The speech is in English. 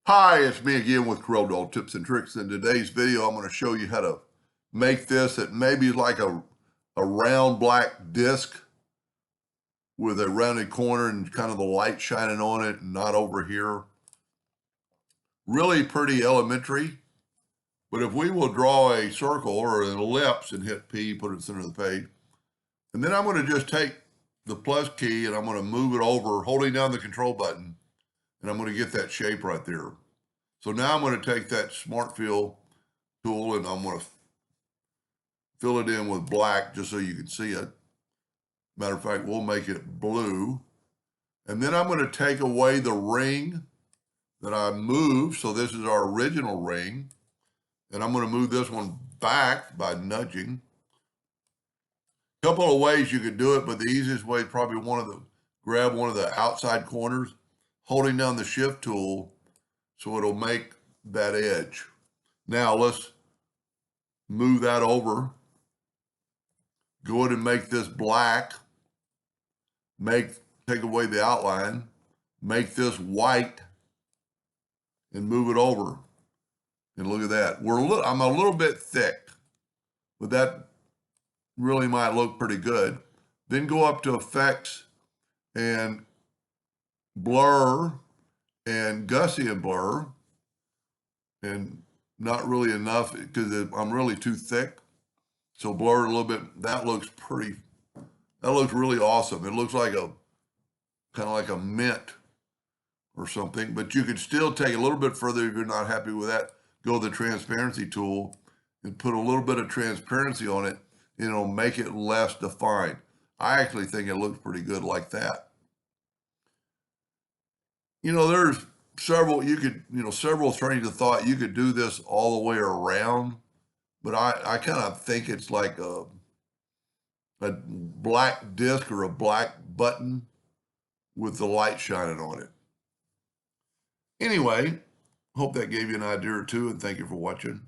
Hi, it's me again with Corel Tips and Tricks. In today's video, I'm going to show you how to make this. It maybe like a round black disc with a rounded corner and kind of the light shining on it and not over here. Really pretty elementary. But if we will draw a circle or an ellipse and hit P, put it in the center of the page. And then I'm going to just take the plus key and I'm going to move it over, holding down the control button. And I'm going to get that shape right there. So now I'm going to take that Smart Fill tool and I'm going to fill it in with black just so you can see it. Matter of fact, we'll make it blue. And then I'm going to take away the ring that I moved. So this is our original ring. And I'm going to move this one back by nudging. A couple of ways you could do it, but the easiest way is probably grab one of the outside corners, holding down the shift tool so it'll make that edge. Now let's move that over. Go ahead and make this black. Take away the outline. Make this white and move it over. And look at that. I'm a little bit thick, but that really might look pretty good. Then go up to Effects and Blur and Gaussian Blur. And not really enough because I'm really too thick. So blur it a little bit. That looks really awesome. It looks like kind of like a mint or something, but you could still take it a little bit further if you're not happy with that. Go to the transparency tool and put a little bit of transparency on it and it'll make it less defined. I actually think it looks pretty good like that. There's several trains of thought. You could do this all the way around, but I kind of think it's like a black disc or a black button with the light shining on it. Anyway, hope that gave you an idea or two, and thank you for watching.